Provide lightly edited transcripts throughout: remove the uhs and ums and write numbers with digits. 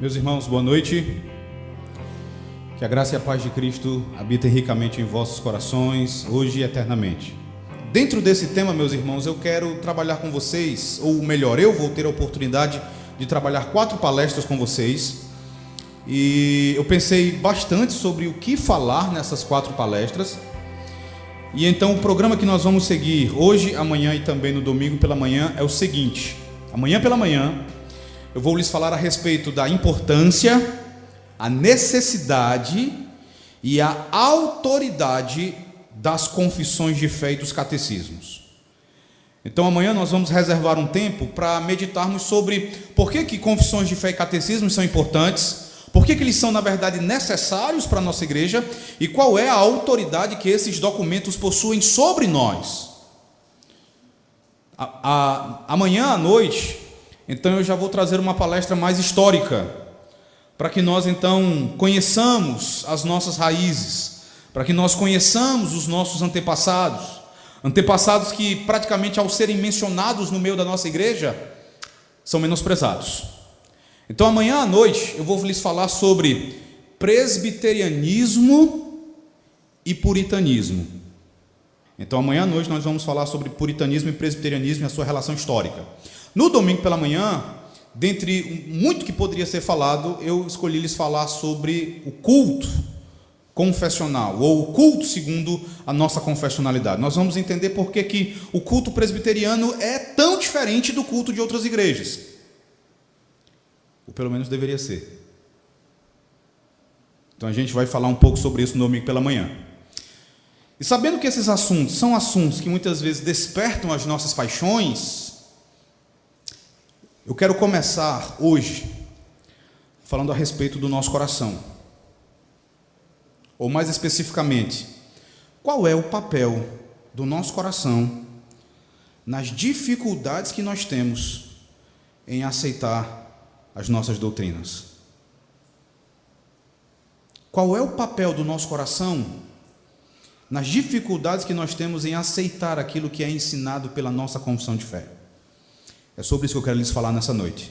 Meus irmãos, boa noite. Que a graça e a paz de Cristo habitem ricamente em vossos corações, hoje e eternamente. Dentro desse tema, meus irmãos, eu quero trabalhar com vocês, ou melhor, eu vou ter a oportunidade de trabalhar 4 palestras com vocês. E eu pensei bastante sobre o que falar nessas 4 palestras. E então o programa que nós vamos seguir hoje, amanhã e também no domingo pela manhã é o seguinte: amanhã pela manhã eu vou lhes falar a respeito da importância, a necessidade e a autoridade das confissões de fé e dos catecismos. Então amanhã nós vamos reservar um tempo para meditarmos sobre por que confissões de fé e catecismos são importantes, por que eles são na verdade necessários para a nossa igreja e qual é a autoridade que esses documentos possuem sobre nós. Amanhã à noite, então eu já vou trazer uma palestra mais histórica, para que nós então conheçamos as nossas raízes, para que nós conheçamos os nossos antepassados que praticamente ao serem mencionados no meio da nossa igreja, são menosprezados. Então amanhã à noite eu vou lhes falar sobre presbiterianismo e puritanismo. Então amanhã à noite nós vamos falar sobre puritanismo e presbiterianismo e a sua relação histórica. No domingo pela manhã, dentre muito que poderia ser falado, eu escolhi lhes falar sobre o culto confessional, ou o culto segundo a nossa confessionalidade. Nós vamos entender por que o culto presbiteriano é tão diferente do culto de outras igrejas. Ou pelo menos deveria ser. Então a gente vai falar um pouco sobre isso no domingo pela manhã. E sabendo que esses assuntos são assuntos que muitas vezes despertam as nossas paixões, eu quero começar hoje falando a respeito do nosso coração. Ou mais especificamente, qual é o papel do nosso coração nas dificuldades que nós temos em aceitar as nossas doutrinas? Qual é o papel do nosso coração nas dificuldades que nós temos em aceitar aquilo que é ensinado pela nossa confissão de fé? É sobre isso que eu quero lhes falar nessa noite.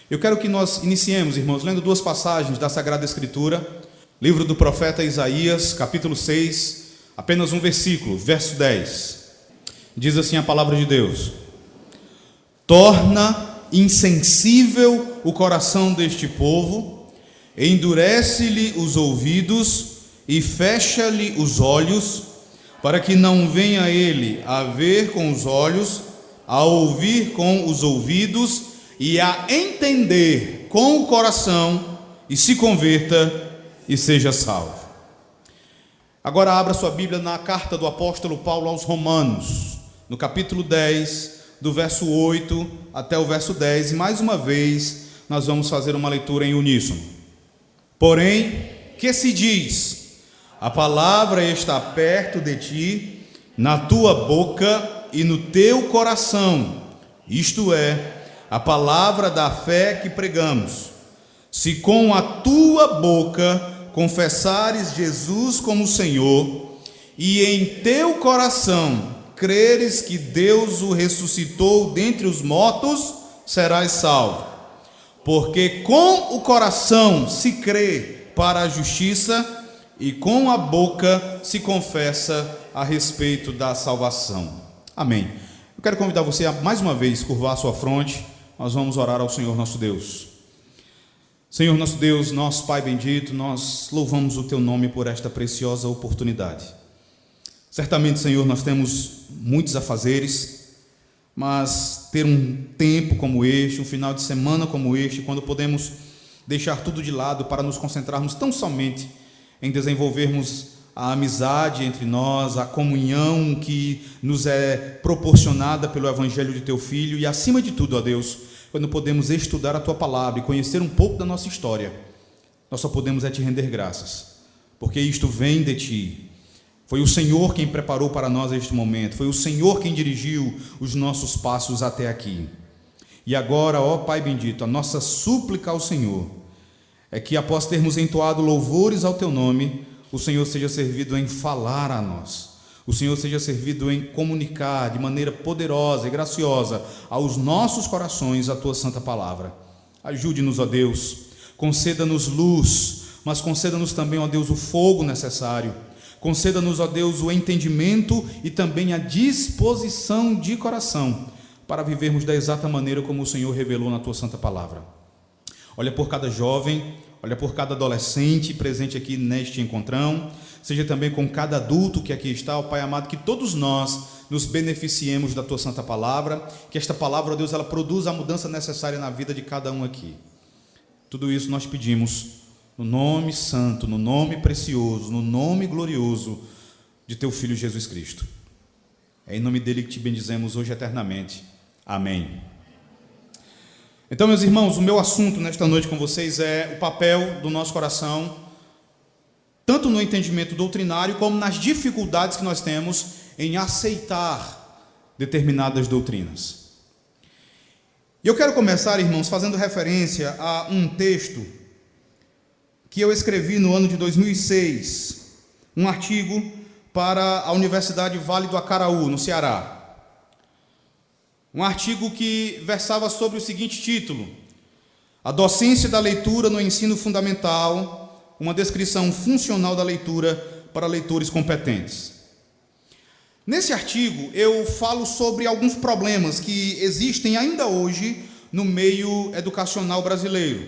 Eu quero que nós iniciemos, irmãos, lendo 2 passagens da Sagrada Escritura, livro do profeta Isaías, capítulo 6, apenas um versículo, verso 10. Diz assim a palavra de Deus: torna insensível o coração deste povo, endurece-lhe os ouvidos e fecha-lhe os olhos, para que não venha ele a ver com os olhos, a ouvir com os ouvidos e a entender com o coração, e se converta e seja salvo. Agora abra sua Bíblia na carta do apóstolo Paulo aos Romanos, no capítulo 10, do verso 8 até o verso 10, e mais uma vez nós vamos fazer uma leitura em uníssono. Porém, que se diz? A palavra está perto de ti, na tua boca e no teu coração, isto é, a palavra da fé que pregamos. Se com a tua boca confessares Jesus como Senhor, e em teu coração creres que Deus o ressuscitou dentre os mortos, serás salvo. Porque com o coração se crê para a justiça, e com a boca se confessa a respeito da salvação. Amém. Eu quero convidar você a mais uma vez curvar a sua fronte. Nós vamos orar ao Senhor nosso Deus. Senhor nosso Deus, nosso Pai bendito, nós louvamos o Teu nome por esta preciosa oportunidade. Certamente, Senhor, nós temos muitos afazeres, mas ter um tempo como este, um final de semana como este, quando podemos deixar tudo de lado para nos concentrarmos tão somente em desenvolvermos a amizade entre nós, a comunhão que nos é proporcionada pelo Evangelho de Teu Filho, e acima de tudo, ó Deus, quando podemos estudar a Tua Palavra e conhecer um pouco da nossa história, nós só podemos Te render graças, porque isto vem de Ti. Foi o Senhor quem preparou para nós este momento, foi o Senhor quem dirigiu os nossos passos até aqui. E agora, ó Pai bendito, a nossa súplica ao Senhor é que, após termos entoado louvores ao Teu nome, o Senhor seja servido em falar a nós, o Senhor seja servido em comunicar de maneira poderosa e graciosa aos nossos corações a Tua santa palavra. Ajude-nos, ó Deus, Conceda-nos luz, mas conceda-nos também, ó Deus, o fogo necessário. Conceda-nos, ó Deus, o entendimento e também a disposição de coração para vivermos da exata maneira como o Senhor revelou na Tua Santa Palavra. Olha por cada jovem, olha por cada adolescente presente aqui neste encontrão, seja também com cada adulto que aqui está, ó Pai amado, que todos nós nos beneficiemos da Tua Santa Palavra, que esta Palavra, ó Deus, ela produza a mudança necessária na vida de cada um aqui. Tudo isso nós pedimos no nome santo, no nome precioso, no nome glorioso de Teu Filho Jesus Cristo. É em nome dele que te bendizemos hoje eternamente. Amém. Então, meus irmãos, o meu assunto nesta noite com vocês é o papel do nosso coração, tanto no entendimento doutrinário, como nas dificuldades que nós temos em aceitar determinadas doutrinas. E eu quero começar, irmãos, fazendo referência a um texto que eu escrevi no ano de 2006, um artigo para a Universidade Vale do Acaraú, no Ceará. Um artigo que versava sobre o seguinte título: A docência da leitura no ensino fundamental, uma descrição funcional da leitura para leitores competentes. Nesse artigo eu falo sobre alguns problemas que existem ainda hoje no meio educacional brasileiro.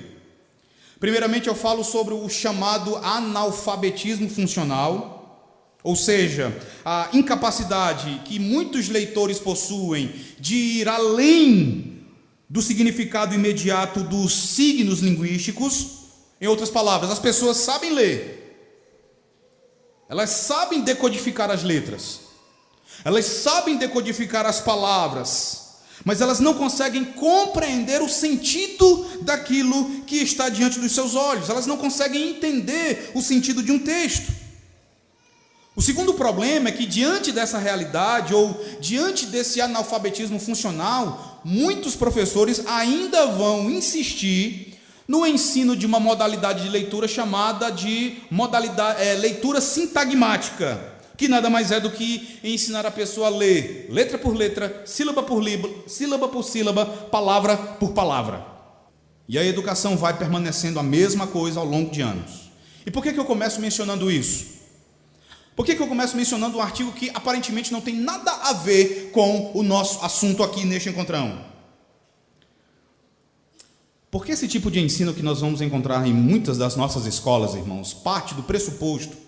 Primeiramente eu falo sobre o chamado analfabetismo funcional, ou seja, a incapacidade que muitos leitores possuem de ir além do significado imediato dos signos linguísticos. Em outras palavras, as pessoas sabem ler, elas sabem decodificar as letras, elas sabem decodificar as palavras, mas elas não conseguem compreender o sentido daquilo que está diante dos seus olhos, elas não conseguem entender o sentido de um texto. O segundo problema é que, diante dessa realidade, ou diante desse analfabetismo funcional, muitos professores ainda vão insistir no ensino de uma modalidade de leitura chamada de leitura sintagmática, que nada mais é do que ensinar a pessoa a ler, letra por letra, sílaba por sílaba, palavra por palavra. E a educação vai permanecendo a mesma coisa ao longo de anos. E por que eu começo mencionando isso? Por que eu começo mencionando um artigo que aparentemente não tem nada a ver com o nosso assunto aqui neste encontrão? Porque esse tipo de ensino que nós vamos encontrar em muitas das nossas escolas, irmãos, parte do pressuposto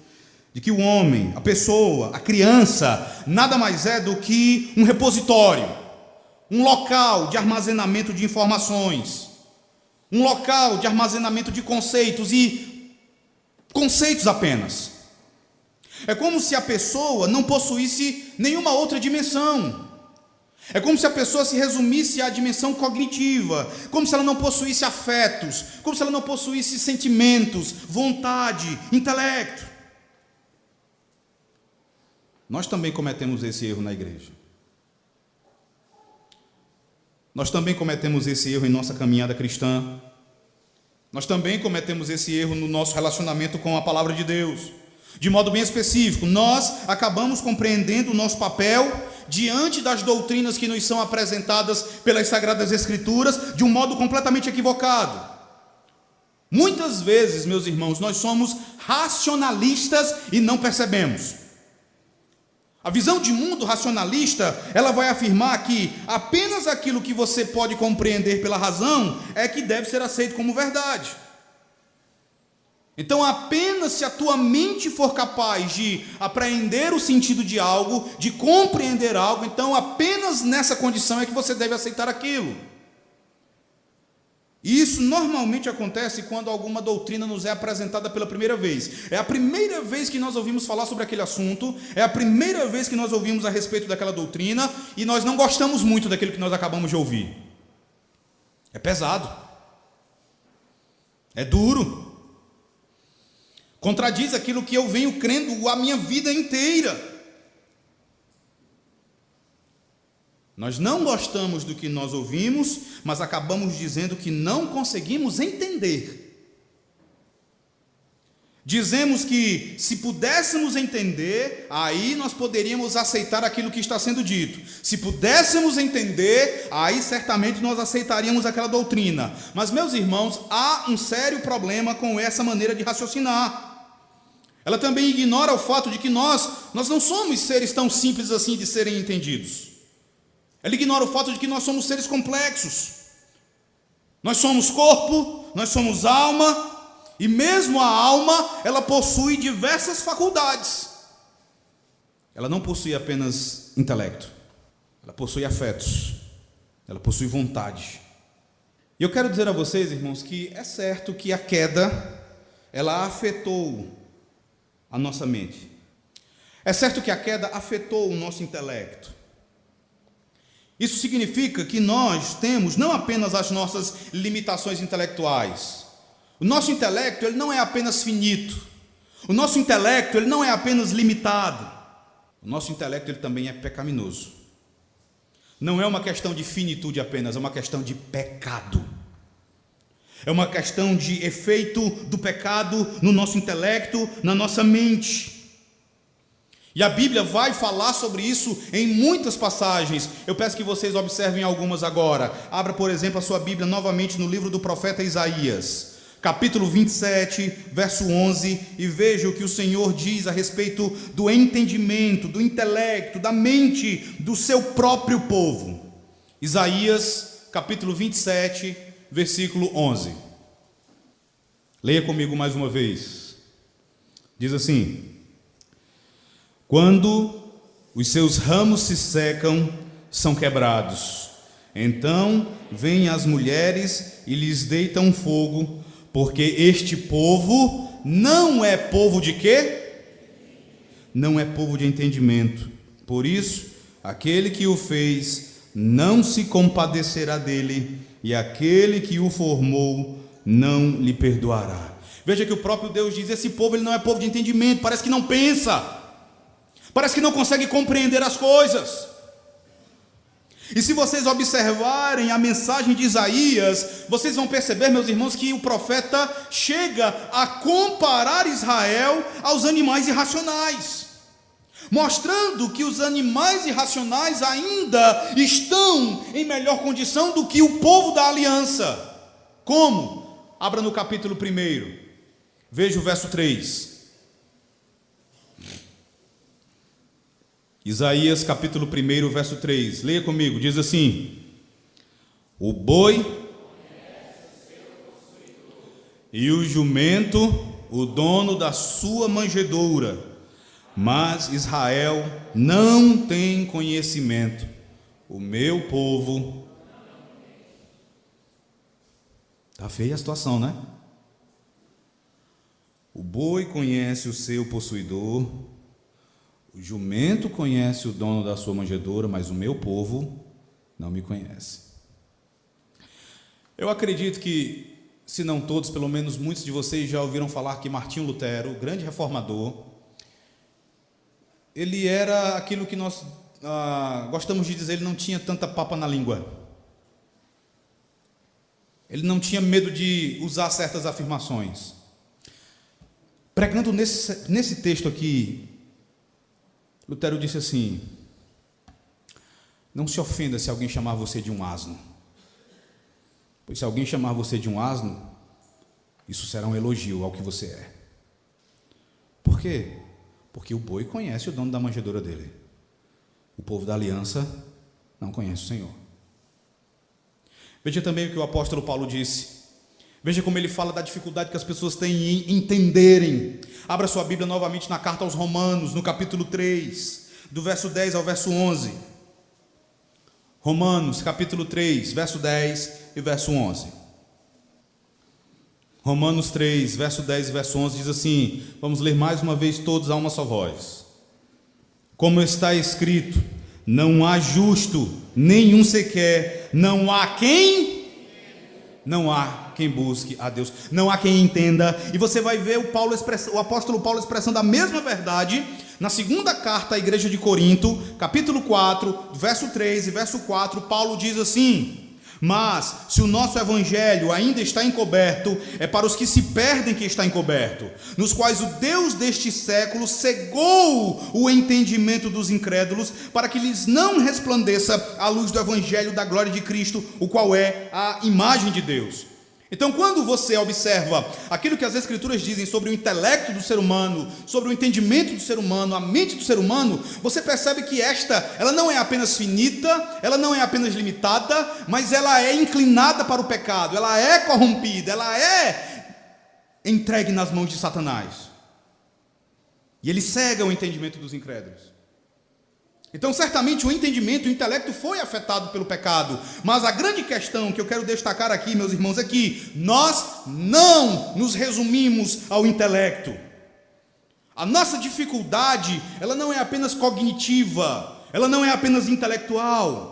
de que o homem, a pessoa, a criança, nada mais é do que um repositório, um local de armazenamento de informações, um local de armazenamento de conceitos e conceitos apenas. É como se a pessoa não possuísse nenhuma outra dimensão. É como se a pessoa se resumisse à dimensão cognitiva, como se ela não possuísse afetos, como se ela não possuísse sentimentos, vontade, intelecto. Nós também cometemos esse erro na igreja. Nós também cometemos esse erro em nossa caminhada cristã. Nós também cometemos esse erro no nosso relacionamento com a palavra de Deus. De modo bem específico, nós acabamos compreendendo o nosso papel diante das doutrinas que nos são apresentadas pelas Sagradas Escrituras de um modo completamente equivocado. Muitas vezes, meus irmãos, nós somos racionalistas e não percebemos. A visão de mundo racionalista, ela vai afirmar que apenas aquilo que você pode compreender pela razão é que deve ser aceito como verdade. Então, apenas se a tua mente for capaz de apreender o sentido de algo, de compreender algo, então apenas nessa condição é que você deve aceitar aquilo. E isso normalmente acontece quando alguma doutrina nos é apresentada pela primeira vez. É a primeira vez que nós ouvimos falar sobre aquele assunto, é a primeira vez que nós ouvimos a respeito daquela doutrina, e nós não gostamos muito daquilo que nós acabamos de ouvir. É pesado. É duro. Contradiz aquilo que eu venho crendo a minha vida inteira. Nós não gostamos do que nós ouvimos, mas acabamos dizendo que não conseguimos entender. Dizemos que se pudéssemos entender, aí nós poderíamos aceitar aquilo que está sendo dito. Se pudéssemos entender, aí certamente nós aceitaríamos aquela doutrina. Mas, meus irmãos, há um sério problema com essa maneira de raciocinar. Ela também ignora o fato de que nós não somos seres tão simples assim de serem entendidos. Ela ignora o fato de que nós somos seres complexos. Nós somos corpo, nós somos alma. E mesmo a alma, ela possui diversas faculdades. Ela não possui apenas intelecto. Ela possui afetos. Ela possui vontade. E eu quero dizer a vocês, irmãos, que é certo que a queda, ela afetou a nossa mente. É certo que a queda afetou o nosso intelecto. Isso significa que nós temos não apenas as nossas limitações intelectuais. O nosso intelecto, ele não é apenas finito. O nosso intelecto, ele não é apenas limitado. O nosso intelecto, ele também é pecaminoso. Não é uma questão de finitude apenas, é uma questão de pecado. É uma questão de efeito do pecado no nosso intelecto, na nossa mente. E a Bíblia vai falar sobre isso em muitas passagens. Eu peço que vocês observem algumas agora. Abra, por exemplo, a sua Bíblia novamente no livro do profeta Isaías, capítulo 27, verso 11, e veja o que o Senhor diz a respeito do entendimento, do intelecto, da mente do seu próprio povo. Isaías, capítulo 27, versículo 11. Leia comigo mais uma vez. Diz assim: quando os seus ramos se secam, são quebrados. Então vêm as mulheres e lhes deitam fogo, porque este povo não é povo de quê? Não é povo de entendimento. Por isso, aquele que o fez não se compadecerá dele, e aquele que o formou não lhe perdoará. Veja que o próprio Deus diz: esse povo, ele não é povo de entendimento, parece que não pensa, parece que não consegue compreender as coisas. E se vocês observarem a mensagem de Isaías, vocês vão perceber, meus irmãos, que o profeta chega a comparar Israel aos animais irracionais, mostrando que os animais irracionais ainda estão em melhor condição do que o povo da aliança. Como? Abra no capítulo 1, veja o verso 3. Isaías capítulo 1, verso 3, leia comigo, diz assim: o boi e o jumento, o dono da sua manjedoura, mas Israel não tem conhecimento, o meu povo. Está feia a situação, né? O boi conhece o seu possuidor, o jumento conhece o dono da sua manjedoura, mas o meu povo não me conhece. Eu acredito que, se não todos, pelo menos muitos de vocês já ouviram falar que Martinho Lutero, o grande reformador, ele era aquilo que nós gostamos de dizer, ele não tinha tanta papa na língua. Ele não tinha medo de usar certas afirmações. Pregando nesse texto aqui, Lutero disse assim: não se ofenda se alguém chamar você de um asno, pois se alguém chamar você de um asno, isso será um elogio ao que você é. Por quê? Porque o boi conhece o dono da manjedoura dele. O povo da aliança não conhece o Senhor. Veja também o que o apóstolo Paulo disse. Veja como ele fala da dificuldade que as pessoas têm em entenderem. Abra sua Bíblia novamente na carta aos Romanos, no capítulo 3, do verso 10 ao verso 11. Romanos, capítulo 3, verso 10 e verso 11. Romanos 3, verso 10 e verso 11 diz assim, vamos ler mais uma vez todos a uma só voz. Como está escrito: não há justo, nenhum sequer, não há quem busque a Deus, não há quem entenda. E você vai ver o apóstolo Paulo expressando a mesma verdade na segunda carta à igreja de Corinto, capítulo 4, verso 3 e verso 4. Paulo diz assim: Mas, se o nosso evangelho ainda está encoberto, é para os que se perdem que está encoberto, nos quais o Deus deste século cegou o entendimento dos incrédulos, para que lhes não resplandeça a luz do evangelho da glória de Cristo, o qual é a imagem de Deus. Então, quando você observa aquilo que as Escrituras dizem sobre o intelecto do ser humano, sobre o entendimento do ser humano, a mente do ser humano, você percebe que ela não é apenas finita, ela não é apenas limitada, mas ela é inclinada para o pecado, ela é corrompida, ela é entregue nas mãos de Satanás. E ele cega o entendimento dos incrédulos. Então, certamente, o entendimento, o intelecto foi afetado pelo pecado. Mas a grande questão que eu quero destacar aqui, meus irmãos, é que nós não nos resumimos ao intelecto. A nossa dificuldade, ela não é apenas cognitiva, ela não é apenas intelectual.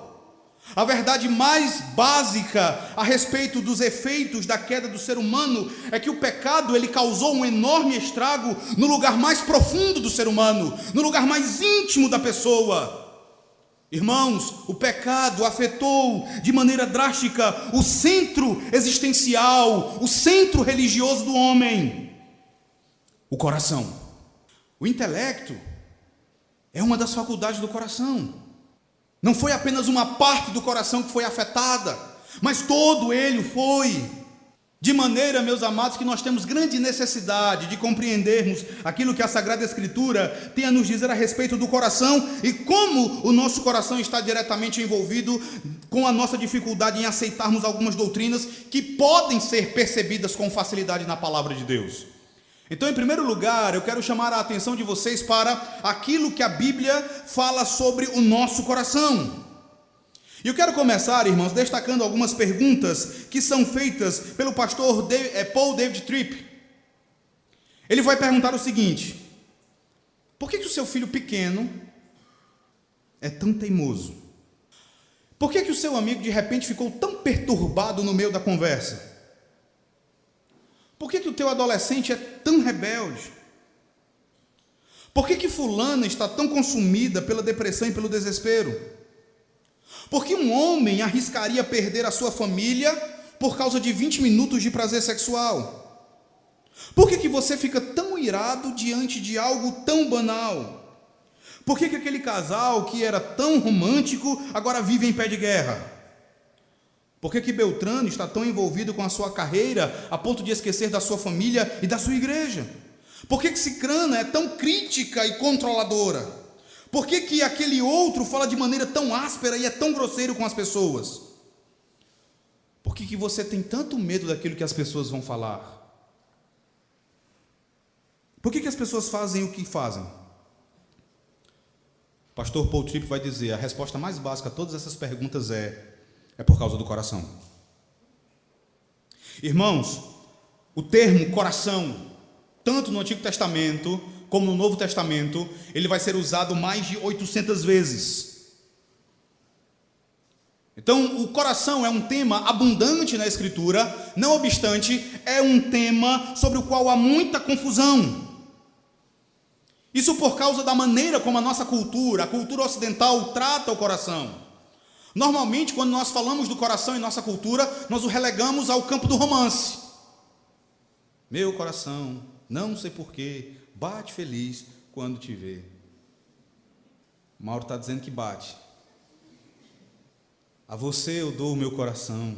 A verdade mais básica a respeito dos efeitos da queda do ser humano é que o pecado, ele causou um enorme estrago no lugar mais profundo do ser humano, no lugar mais íntimo da pessoa. Irmãos, o pecado afetou de maneira drástica o centro existencial, o centro religioso do homem, o coração. O intelecto é uma das faculdades do coração. Não foi apenas uma parte do coração que foi afetada, mas todo ele foi. De maneira, meus amados, que nós temos grande necessidade de compreendermos aquilo que a Sagrada Escritura tem a nos dizer a respeito do coração e como o nosso coração está diretamente envolvido com a nossa dificuldade em aceitarmos algumas doutrinas que podem ser percebidas com facilidade na palavra de Deus. Então, em primeiro lugar, eu quero chamar a atenção de vocês para aquilo que a Bíblia fala sobre o nosso coração. E eu quero começar, irmãos, destacando algumas perguntas que são feitas pelo pastor Paul David Tripp. Ele vai perguntar o seguinte: por que o seu filho pequeno é tão teimoso? Por que o seu amigo de repente ficou tão perturbado no meio da conversa? Por que o teu adolescente é tão rebelde? Por que fulana está tão consumida pela depressão e pelo desespero? Por que um homem arriscaria perder a sua família por causa de 20 minutos de prazer sexual? Por que você fica tão irado diante de algo tão banal? Por que aquele casal que era tão romântico agora vive em pé de guerra? Por que Beltrano está tão envolvido com a sua carreira a ponto de esquecer da sua família e da sua igreja? Por que Cicrana é tão crítica e controladora? Por que aquele outro fala de maneira tão áspera e é tão grosseiro com as pessoas? Por que você tem tanto medo daquilo que as pessoas vão falar? Por que as pessoas fazem o que fazem? O pastor Paul Tripp vai dizer: a resposta mais básica a todas essas perguntas é por causa do coração. Irmãos, o termo coração, tanto no Antigo Testamento como no Novo Testamento, ele vai ser usado mais de 800 vezes. Então, o coração é um tema abundante na Escritura, não obstante, é um tema sobre o qual há muita confusão. Isso por causa da maneira como a nossa cultura, a cultura ocidental, trata o coração. Normalmente, quando nós falamos do coração em nossa cultura, nós o relegamos ao campo do romance. Meu coração, não sei porquê, bate feliz quando te vê. Mauro está dizendo que bate. A você eu dou o meu coração.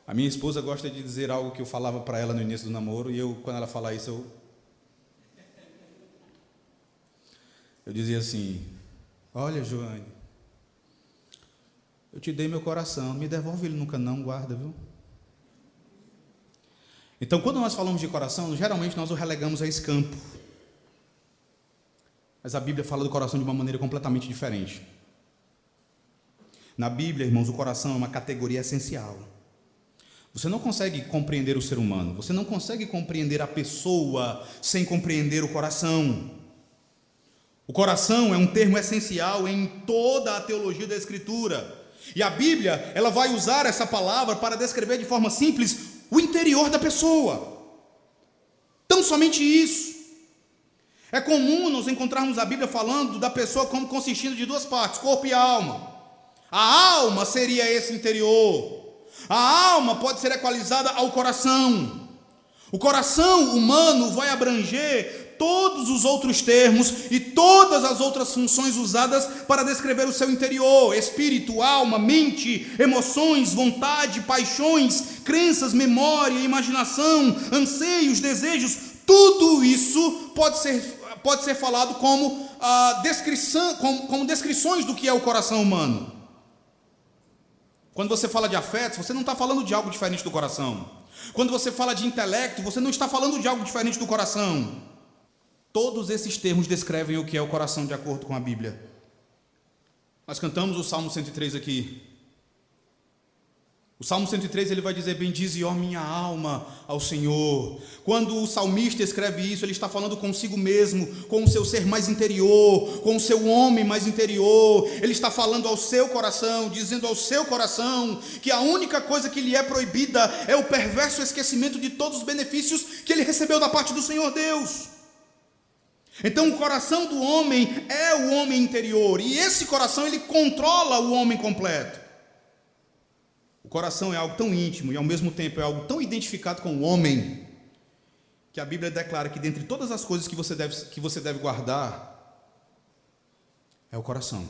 A minha esposa gosta de dizer algo que eu falava para ela no início do namoro, e quando ela fala isso, eu dizia assim: olha, Joane, eu te dei meu coração, não me devolve ele nunca não, guarda, viu? Então, quando nós falamos de coração, geralmente nós o relegamos a esse campo. Mas a Bíblia fala do coração de uma maneira completamente diferente. Na Bíblia, irmãos, o coração é uma categoria essencial. Você não consegue compreender o ser humano, você não consegue compreender a pessoa sem compreender o coração. O coração é um termo essencial em toda a teologia da Escritura. E a Bíblia, ela vai usar essa palavra para descrever de forma simples o interior da pessoa. Tão somente isso. É comum nós encontrarmos a Bíblia falando da pessoa como consistindo de duas partes, corpo e alma. A alma seria esse interior. A alma pode ser equalizada ao coração. O coração humano vai abranger todos os outros termos e todas as outras funções usadas para descrever o seu interior: espírito, alma, mente, emoções, vontade, paixões, crenças, memória, imaginação, anseios, desejos. Tudo isso pode ser falado como descrições do que é o coração humano. Quando você fala de afetos, você não está falando de algo diferente do coração. Quando você fala de intelecto, você não está falando de algo diferente do coração. Todos esses termos descrevem o que é o coração de acordo com a Bíblia. Nós cantamos o Salmo 103 aqui. O Salmo 103 ele vai dizer: bendize, ó minha alma, ao Senhor. Quando o salmista escreve isso, ele está falando consigo mesmo, com o seu ser mais interior, com o seu homem mais interior. Ele está falando ao seu coração, dizendo ao seu coração que a única coisa que lhe é proibida é o perverso esquecimento de todos os benefícios que ele recebeu da parte do Senhor Deus. Então o coração do homem é o homem interior, e esse coração ele controla o homem completo. O coração é algo tão íntimo e ao mesmo tempo é algo tão identificado com o homem, que a Bíblia declara que dentre todas as coisas que você deve guardar, é o coração.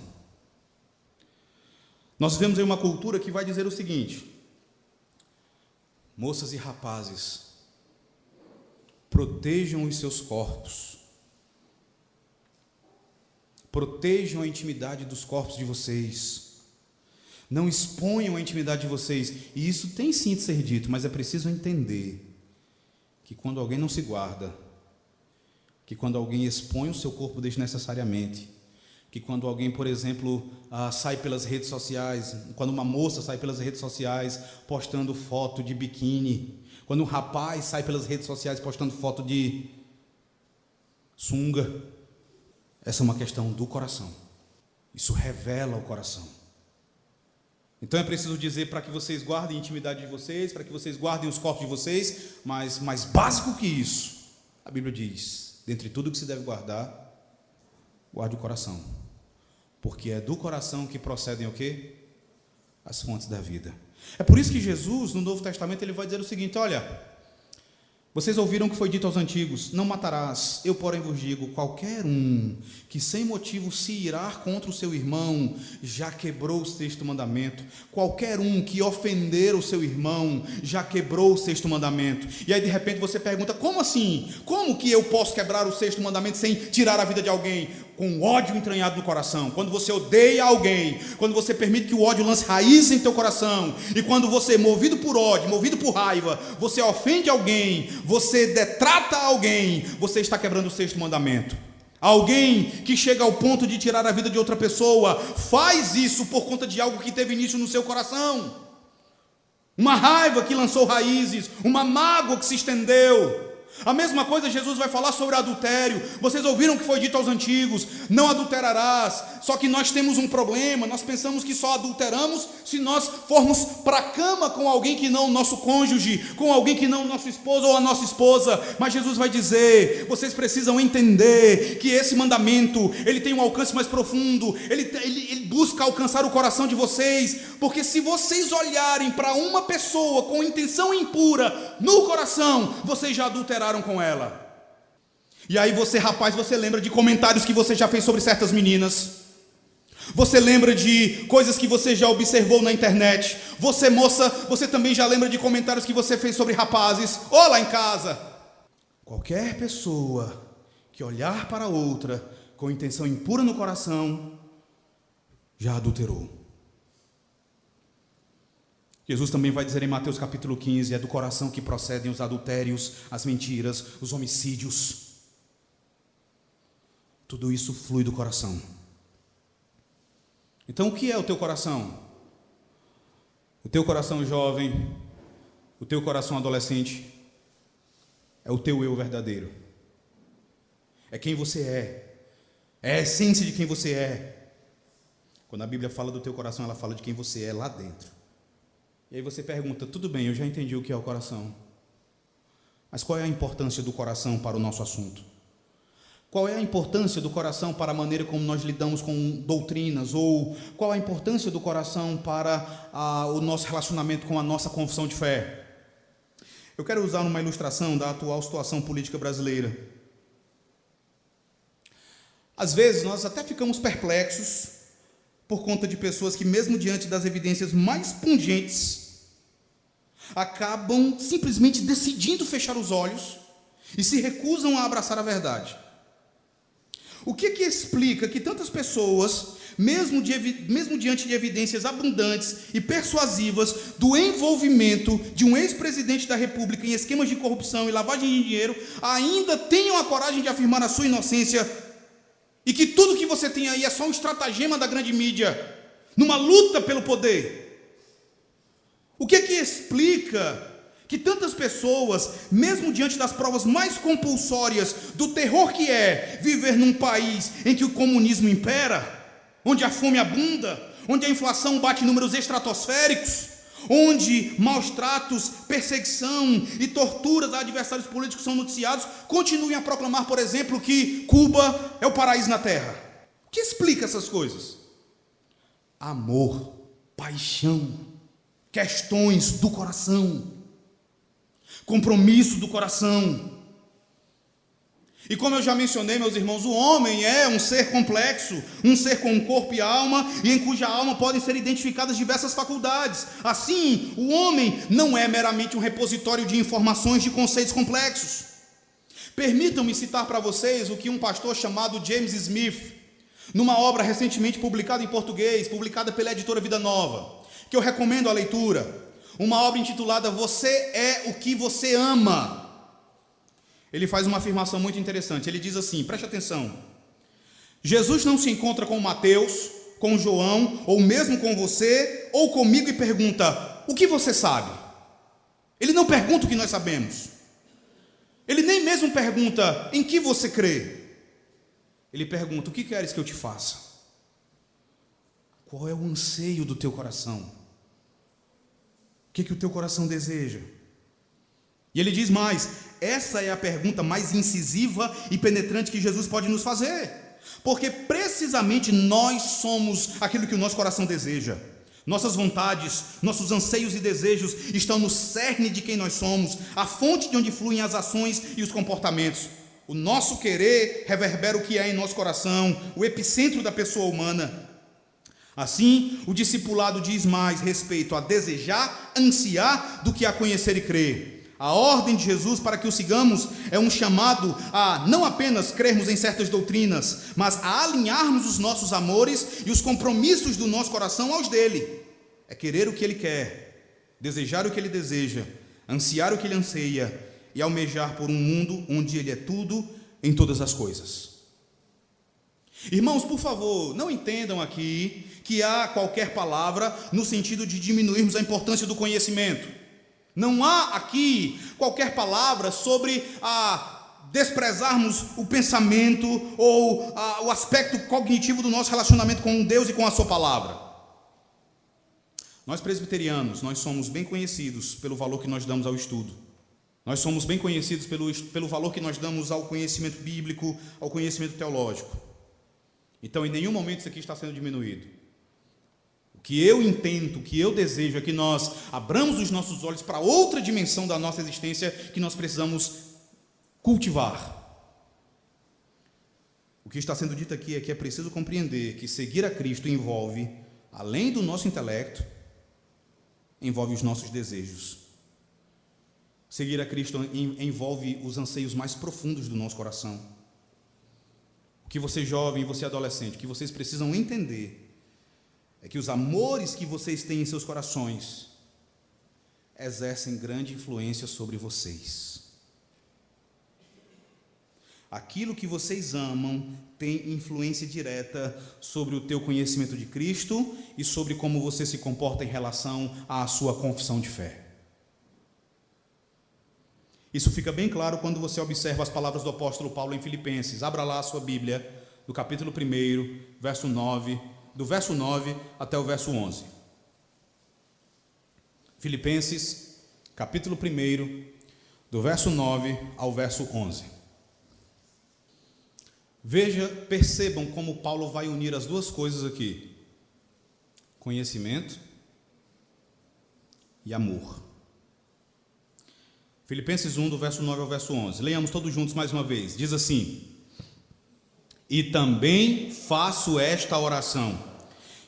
Nós vivemos em uma cultura que vai dizer o seguinte: moças e rapazes, protejam os seus corpos, protejam a intimidade dos corpos de vocês, não exponham a intimidade de vocês. E isso tem sim de ser dito, mas é preciso entender que quando alguém não se guarda, que quando alguém expõe o seu corpo desnecessariamente, que quando alguém, por exemplo, sai pelas redes sociais, quando uma moça sai pelas redes sociais postando foto de biquíni, quando um rapaz sai pelas redes sociais postando foto de sunga, essa é uma questão do coração. Isso revela o coração. Então é preciso dizer para que vocês guardem a intimidade de vocês, para que vocês guardem os corpos de vocês, mas mais básico que isso, a Bíblia diz: dentre tudo que se deve guardar, guarde o coração, porque é do coração que procedem o quê? As fontes da vida. É por isso que Jesus, no Novo Testamento, ele vai dizer o seguinte: olha, vocês ouviram o que foi dito aos antigos: não matarás. Eu, porém, vos digo: qualquer um que sem motivo se irar contra o seu irmão já quebrou o sexto mandamento. Qualquer um que ofender o seu irmão já quebrou o sexto mandamento. E aí de repente você pergunta: como assim? Como que eu posso quebrar o sexto mandamento sem tirar a vida de alguém? Com ódio entranhado no coração. Quando você odeia alguém, quando você permite que o ódio lance raiz em teu coração, e quando você, movido por ódio, movido por raiva, você ofende alguém, você detrata alguém, você está quebrando o sexto mandamento. Alguém que chega ao ponto de tirar a vida de outra pessoa faz isso por conta de algo que teve início no seu coração, uma raiva que lançou raízes, uma mágoa que se estendeu. A mesma coisa Jesus vai falar sobre adultério. Vocês ouviram o que foi dito aos antigos: não adulterarás. Só que nós temos um problema, nós pensamos que só adulteramos se nós formos para a cama com alguém que não o nosso cônjuge, com alguém que não o nosso esposo ou a nossa esposa. Mas Jesus vai dizer: vocês precisam entender que esse mandamento, ele tem um alcance mais profundo, ele busca alcançar o coração de vocês, porque se vocês olharem para uma pessoa com intenção impura no coração, vocês já adulteraram com ela. E aí você, rapaz, você lembra de comentários que você já fez sobre certas meninas, você lembra de coisas que você já observou na internet. Você, moça, você também já lembra de comentários que você fez sobre rapazes, ou lá em casa. Qualquer pessoa que olhar para outra com intenção impura no coração já adulterou. Jesus também vai dizer em Mateus capítulo 15: é do coração que procedem os adultérios, as mentiras, os homicídios. Tudo isso flui do coração. Então o que é o teu coração? O teu coração jovem, o teu coração adolescente, é o teu eu verdadeiro. É quem você é a essência de quem você é. Quando a Bíblia fala do teu coração, ela fala de quem você é lá dentro. E aí você pergunta: tudo bem, eu já entendi o que é o coração, mas qual é a importância do coração para o nosso assunto? Qual é a importância do coração para a maneira como nós lidamos com doutrinas? Ou qual a importância do coração para o nosso relacionamento com a nossa confissão de fé? Eu quero usar uma ilustração da atual situação política brasileira. Às vezes nós até ficamos perplexos por conta de pessoas que, mesmo diante das evidências mais pungentes, acabam simplesmente decidindo fechar os olhos e se recusam a abraçar a verdade. O que explica que tantas pessoas, mesmo diante de evidências abundantes e persuasivas do envolvimento de um ex-presidente da República em esquemas de corrupção e lavagem de dinheiro, ainda tenham a coragem de afirmar a sua inocência e que tudo que você tem aí é só um estratagema da grande mídia, numa luta pelo poder? O que explica que tantas pessoas, mesmo diante das provas mais compulsórias do terror que é viver num país em que o comunismo impera, onde a fome abunda, onde a inflação bate números estratosféricos, onde maus tratos, perseguição e torturas a adversários políticos são noticiados, continuem a proclamar, por exemplo, que Cuba é o paraíso na terra? O que explica essas coisas? Amor, paixão, questões do coração, compromisso do coração. E como eu já mencionei, meus irmãos, o homem é um ser complexo, um ser com corpo e alma, e em cuja alma podem ser identificadas diversas faculdades. Assim, o homem não é meramente um repositório de informações de conceitos complexos. Permitam-me citar para vocês o que um pastor chamado James Smith, numa obra recentemente publicada em português, publicada pela editora Vida Nova, que eu recomendo a leitura, uma obra intitulada Você é o que você ama. Ele faz uma afirmação muito interessante. Ele diz assim, preste atenção: Jesus não se encontra com Mateus, com João, ou mesmo com você, ou comigo e pergunta: o que você sabe? Ele não pergunta o que nós sabemos. Ele nem mesmo pergunta: em que você crê? Ele pergunta: o que queres que eu te faça? Qual é o anseio do teu coração? O que o teu coração deseja? E ele diz mais: essa é a pergunta mais incisiva e penetrante que Jesus pode nos fazer, porque precisamente nós somos aquilo que o nosso coração deseja. Nossas vontades, nossos anseios e desejos estão no cerne de quem nós somos, a fonte de onde fluem as ações e os comportamentos. O nosso querer reverbera o que há em nosso coração, o epicentro da pessoa humana. Assim, o discipulado diz mais respeito a desejar, ansiar, do que a conhecer e crer. A ordem de Jesus para que o sigamos é um chamado a não apenas crermos em certas doutrinas, mas a alinharmos os nossos amores e os compromissos do nosso coração aos dele. É querer o que ele quer, desejar o que ele deseja, ansiar o que ele anseia e almejar por um mundo onde ele é tudo em todas as coisas. Irmãos, por favor, não entendam aqui que há qualquer palavra no sentido de diminuirmos a importância do conhecimento. Não há aqui qualquer palavra sobre desprezarmos o pensamento ou o aspecto cognitivo do nosso relacionamento com Deus e com a sua palavra. Nós presbiterianos, nós somos bem conhecidos pelo valor que nós damos ao estudo. Nós somos bem conhecidos pelo valor que nós damos ao conhecimento bíblico, ao conhecimento teológico. Então, em nenhum momento isso aqui está sendo diminuído. O que eu intento, o que eu desejo é que nós abramos os nossos olhos para outra dimensão da nossa existência que nós precisamos cultivar. O que está sendo dito aqui é que é preciso compreender que seguir a Cristo envolve, além do nosso intelecto, envolve os nossos desejos. Seguir a Cristo envolve os anseios mais profundos do nosso coração. O que você jovem e você adolescente, o que vocês precisam entender é que os amores que vocês têm em seus corações exercem grande influência sobre vocês. Aquilo que vocês amam tem influência direta sobre o teu conhecimento de Cristo e sobre como você se comporta em relação à sua confissão de fé. Isso fica bem claro quando você observa as palavras do apóstolo Paulo em Filipenses. Abra lá a sua Bíblia, do capítulo 1, verso 9, do verso 9 até o verso 11. Filipenses, capítulo 1, do verso 9 ao verso 11. Percebam como Paulo vai unir as duas coisas aqui: conhecimento e amor. Filipenses 1, do verso 9 ao verso 11. Leiamos todos juntos mais uma vez. Diz assim: e também faço esta oração,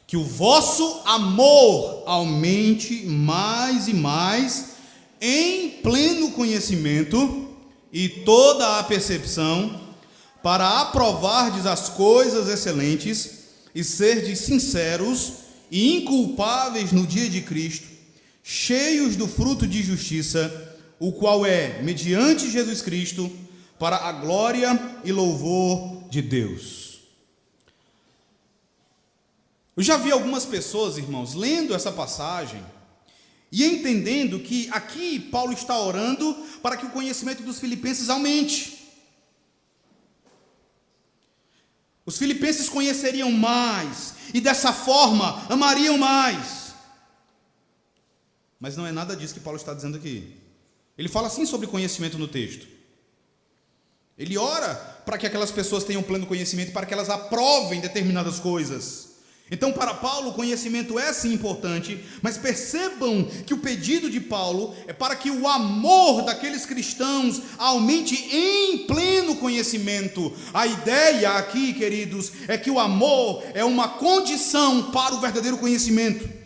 que o vosso amor aumente mais e mais em pleno conhecimento e toda a percepção, para aprovardes as coisas excelentes e serdes sinceros e inculpáveis no dia de Cristo, cheios do fruto de justiça, o qual é, mediante Jesus Cristo, para a glória e louvor de Deus. Eu já vi algumas pessoas, irmãos, lendo essa passagem e entendendo que aqui Paulo está orando para que o conhecimento dos filipenses aumente. Os filipenses conheceriam mais e dessa forma amariam mais. Mas não é nada disso que Paulo está dizendo aqui. Ele fala sim sobre conhecimento no texto. Ele ora para que aquelas pessoas tenham pleno conhecimento, para que elas aprovem determinadas coisas. Então, para Paulo, o conhecimento é sim importante, mas percebam que o pedido de Paulo é para que o amor daqueles cristãos aumente em pleno conhecimento. A ideia aqui, queridos, é que o amor é uma condição para o verdadeiro conhecimento.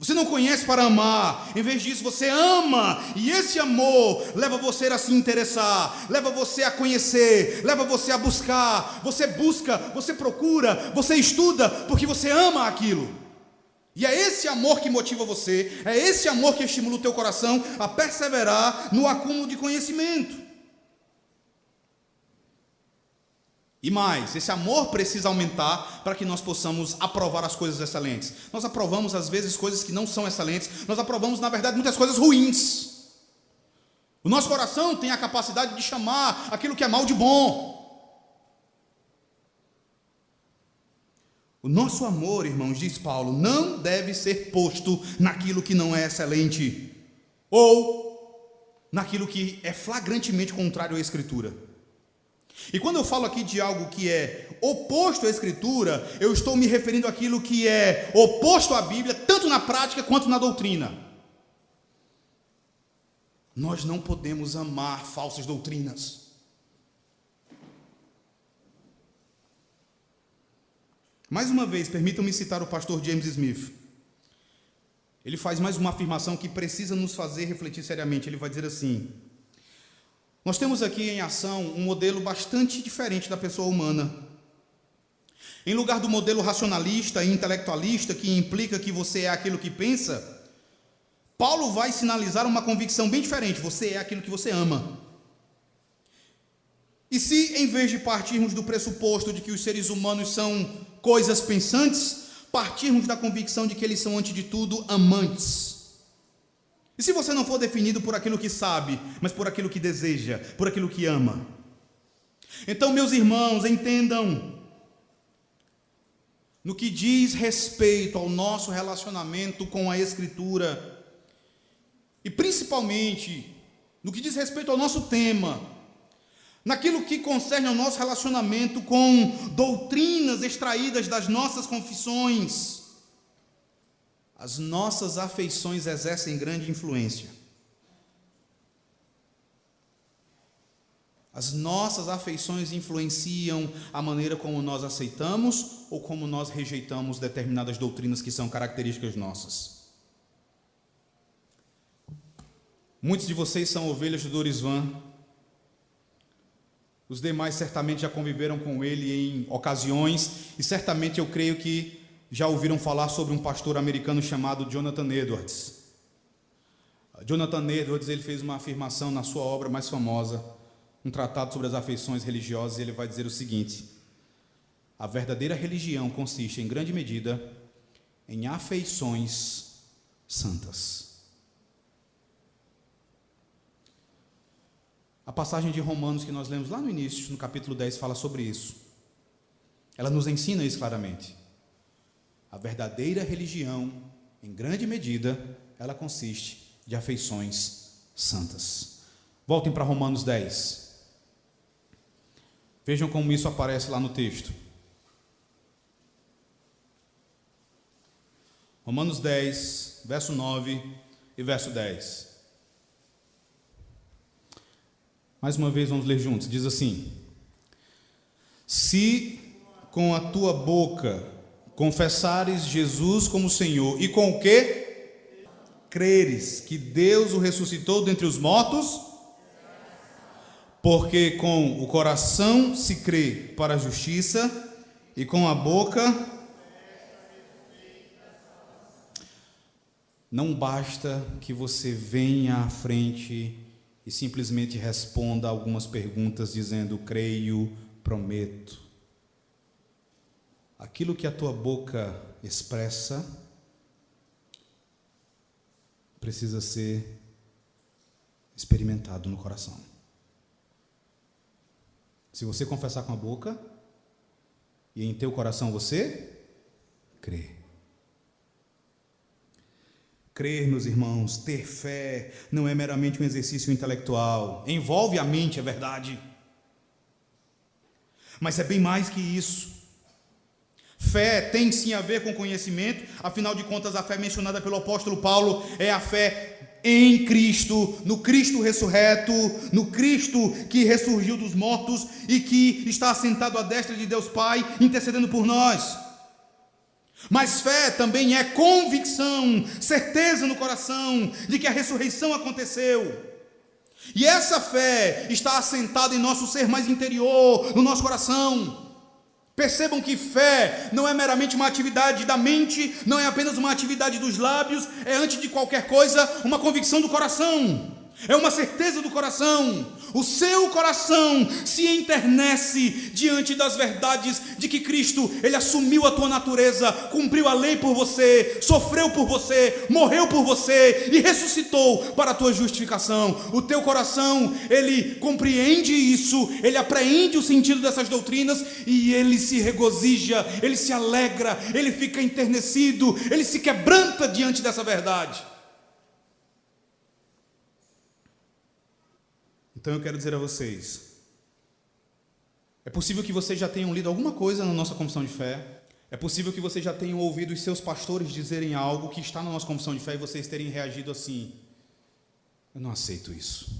Você não conhece para amar, em vez disso você ama, e esse amor leva você a se interessar, leva você a conhecer, leva você a buscar, você busca, você procura, você estuda, porque você ama aquilo. E é esse amor que motiva você, é esse amor que estimula o teu coração a perseverar no acúmulo de conhecimento. E mais, esse amor precisa aumentar para que nós possamos aprovar as coisas excelentes. Nós aprovamos às vezes coisas que não são excelentes, nós aprovamos na verdade muitas coisas ruins. O nosso coração tem a capacidade de chamar aquilo que é mal de bom. O nosso amor, irmãos, diz Paulo, não deve ser posto naquilo que não é excelente, ou naquilo que é flagrantemente contrário à Escritura. E quando eu falo aqui de algo que é oposto à Escritura, eu estou me referindo àquilo que é oposto à Bíblia, tanto na prática quanto na doutrina. Nós não podemos amar falsas doutrinas. Mais uma vez, permitam-me citar o pastor James Smith. Ele faz mais uma afirmação que precisa nos fazer refletir seriamente. Ele vai dizer assim: nós temos aqui em ação um modelo bastante diferente da pessoa humana. Em lugar do modelo racionalista e intelectualista, que implica que você é aquilo que pensa, Paulo vai sinalizar uma convicção bem diferente: você é aquilo que você ama. E se, em vez de partirmos do pressuposto de que os seres humanos são coisas pensantes, partirmos da convicção de que eles são, antes de tudo, amantes? E se você não for definido por aquilo que sabe, mas por aquilo que deseja, por aquilo que ama? Então, meus irmãos, entendam, no que diz respeito ao nosso relacionamento com a Escritura, e principalmente no que diz respeito ao nosso tema, naquilo que concerne ao nosso relacionamento com doutrinas extraídas das nossas confissões, as nossas afeições exercem grande influência. As nossas afeições influenciam a maneira como nós aceitamos ou como nós rejeitamos determinadas doutrinas que são características nossas. Muitos de vocês são ovelhas do Dorisvan. Os demais certamente já conviveram com ele em ocasiões, e certamente eu creio que já ouviram falar sobre um pastor americano chamado Jonathan Edwards. Jonathan Edwards, ele fez uma afirmação na sua obra mais famosa, um tratado sobre as afeições religiosas, e ele vai dizer o seguinte: a verdadeira religião consiste, em grande medida, em afeições santas. A passagem de Romanos que nós lemos lá no início, no capítulo 10, fala sobre isso. Ela nos ensina isso claramente. A verdadeira religião, em grande medida, ela consiste de afeições santas. Voltem para Romanos 10. Vejam como isso aparece lá no texto. Romanos 10, verso 9 e verso 10. Mais uma vez vamos ler juntos. Diz assim: se com a tua boca confessares Jesus como Senhor, e com o quê? Creres que Deus o ressuscitou dentre os mortos, porque com o coração se crê para a justiça, e com a boca... Não basta que você venha à frente e simplesmente responda algumas perguntas dizendo: creio, prometo. Aquilo que a tua boca expressa precisa ser experimentado no coração. Se você confessar com a boca e em teu coração você crê. Crer, meus irmãos, ter fé não é meramente um exercício intelectual. Envolve a mente, é verdade. Mas é bem mais que isso. Fé tem sim a ver com conhecimento. Afinal de contas, a fé mencionada pelo apóstolo Paulo é a fé em Cristo, no Cristo ressurreto, no Cristo que ressurgiu dos mortos e que está assentado à destra de Deus Pai, intercedendo por nós. Mas fé também é convicção, certeza no coração de que a ressurreição aconteceu. E essa fé está assentada em nosso ser mais interior, no nosso coração. Percebam que fé não é meramente uma atividade da mente, não é apenas uma atividade dos lábios, é antes de qualquer coisa uma convicção do coração. É uma certeza do coração. O seu coração se enternece diante das verdades de que Cristo, Ele assumiu a tua natureza, cumpriu a lei por você, sofreu por você, morreu por você e ressuscitou para a tua justificação. O teu coração, ele compreende isso, ele apreende o sentido dessas doutrinas e ele se regozija, ele se alegra, ele fica enternecido, ele se quebranta diante dessa verdade. Então eu quero dizer a vocês, é possível que vocês já tenham lido alguma coisa na nossa confissão de fé, é possível que vocês já tenham ouvido os seus pastores dizerem algo que está na nossa confissão de fé e vocês terem reagido assim: eu não aceito isso.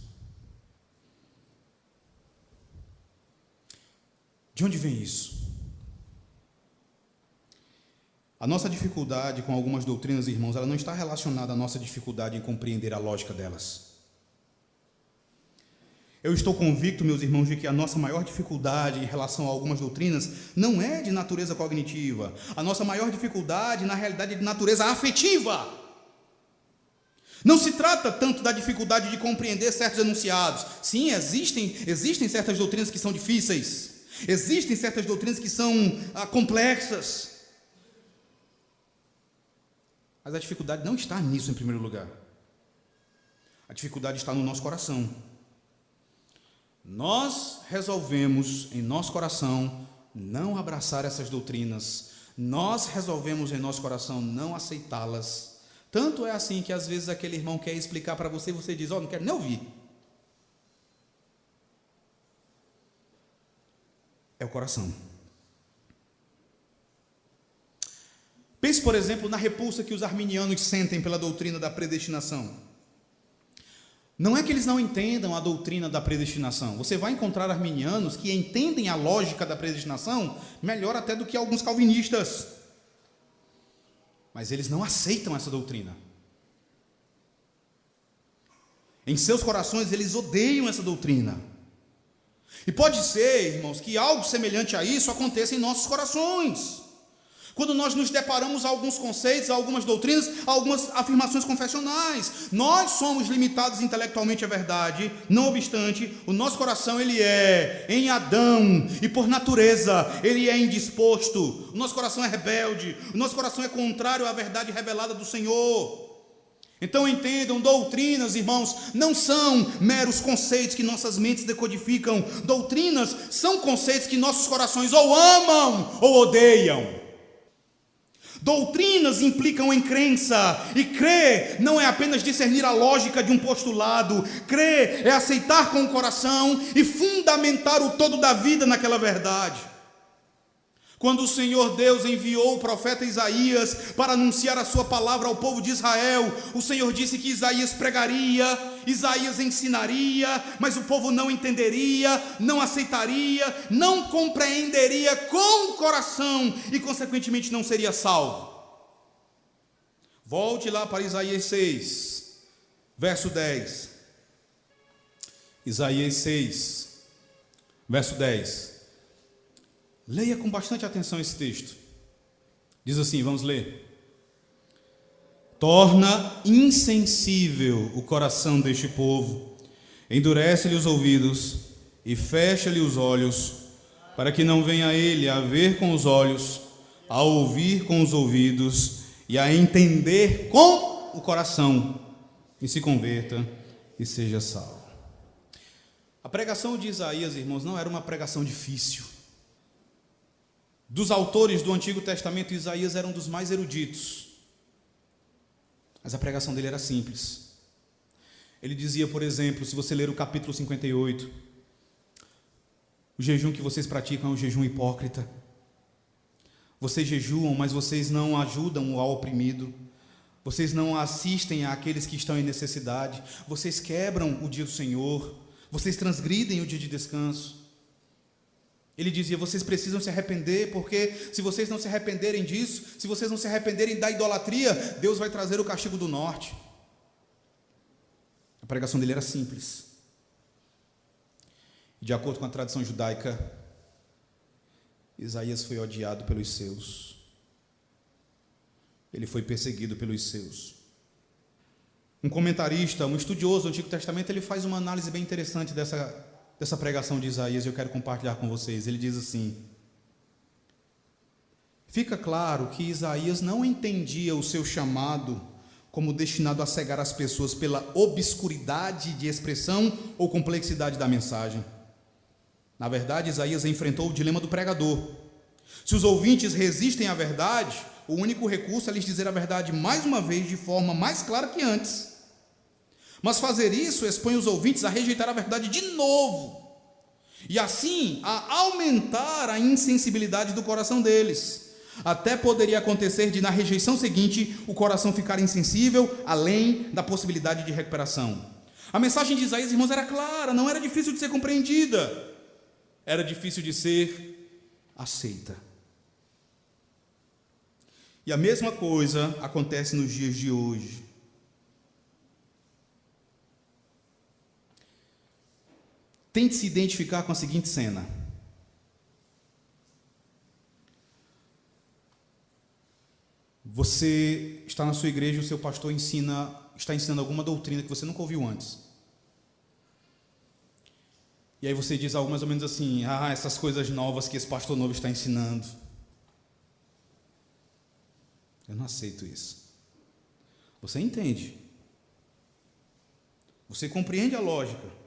De onde vem isso? A nossa dificuldade com algumas doutrinas, irmãos, ela não está relacionada à nossa dificuldade em compreender a lógica delas. Eu estou convicto, meus irmãos, de que a nossa maior dificuldade em relação a algumas doutrinas não é de natureza cognitiva. A nossa maior dificuldade, na realidade, é de natureza afetiva. Não se trata tanto da dificuldade de compreender certos enunciados. Sim, existem certas doutrinas que são difíceis. Existem certas doutrinas que são complexas. Mas a dificuldade não está nisso em primeiro lugar. A dificuldade está no nosso coração. Nós resolvemos em nosso coração não abraçar essas doutrinas. Nós resolvemos em nosso coração não aceitá-las. Tanto é assim que às vezes aquele irmão quer explicar para você e você diz: não quero nem ouvir. É o coração. Pense, por exemplo, na repulsa que os arminianos sentem pela doutrina da predestinação. Não é que eles não entendam a doutrina da predestinação. Você vai encontrar arminianos que entendem a lógica da predestinação melhor até do que alguns calvinistas. Mas eles não aceitam essa doutrina. Em seus corações eles odeiam essa doutrina. E pode ser, irmãos, que algo semelhante a isso aconteça em nossos corações. Quando nós nos deparamos a alguns conceitos, a algumas doutrinas, a algumas afirmações confessionais, nós somos limitados intelectualmente, é verdade. Não obstante, o nosso coração ele é em Adão e por natureza ele é indisposto. O nosso coração é rebelde, o nosso coração é contrário à verdade revelada do Senhor. Então entendam, doutrinas, irmãos, não são meros conceitos que nossas mentes decodificam. Doutrinas são conceitos que nossos corações ou amam ou odeiam. Doutrinas implicam em crença, e crer não é apenas discernir a lógica de um postulado. Crer é aceitar com o coração e fundamentar o todo da vida naquela verdade. Quando o Senhor Deus enviou o profeta Isaías para anunciar a sua palavra ao povo de Israel, o Senhor disse que Isaías pregaria, Isaías ensinaria, mas o povo não entenderia, não aceitaria, não compreenderia com o coração e consequentemente não seria salvo. Volte lá para Isaías 6, verso 10. Isaías 6, verso 10. Leia com bastante atenção esse texto. Diz assim, vamos ler. Torna insensível o coração deste povo, endurece-lhe os ouvidos e fecha-lhe os olhos, para que não venha ele a ver com os olhos, a ouvir com os ouvidos e a entender com o coração, e se converta e seja salvo. A pregação de Isaías, irmãos, não era uma pregação difícil. Dos autores do Antigo Testamento, Isaías era um dos mais eruditos, mas a pregação dele era simples. Ele dizia, por exemplo, se você ler o capítulo 58, o jejum que vocês praticam é um jejum hipócrita. Vocês jejuam, mas vocês não ajudam ao oprimido. Vocês não assistem àqueles que estão em necessidade. Vocês quebram o dia do Senhor. Vocês transgridem o dia de descanso. Ele dizia, vocês precisam se arrepender, porque se vocês não se arrependerem disso, se vocês não se arrependerem da idolatria, Deus vai trazer o castigo do norte. A pregação dele era simples. De acordo com a tradição judaica, Isaías foi odiado pelos seus. Ele foi perseguido pelos seus. Um comentarista, um estudioso do Antigo Testamento, ele faz uma análise bem interessante dessa pregação de Isaías, e eu quero compartilhar com vocês. Ele diz assim: fica claro que Isaías não entendia o seu chamado como destinado a cegar as pessoas pela obscuridade de expressão ou complexidade da mensagem. Na verdade, Isaías enfrentou o dilema do pregador. Se os ouvintes resistem à verdade, o único recurso é lhes dizer a verdade mais uma vez de forma mais clara que antes. Mas fazer isso expõe os ouvintes a rejeitar a verdade de novo, e assim a aumentar a insensibilidade do coração deles. Até poderia acontecer de, na rejeição seguinte, o coração ficar insensível, além da possibilidade de recuperação. A mensagem de Isaías, irmãos, era clara, não era difícil de ser compreendida, era difícil de ser aceita. E a mesma coisa acontece nos dias de hoje. Tente se identificar com a seguinte cena. Você está na sua igreja e o seu pastor está ensinando alguma doutrina que você nunca ouviu antes. E aí você diz algo mais ou menos assim: essas coisas novas que esse pastor novo está ensinando, eu não aceito isso. Você entende. Você compreende a lógica.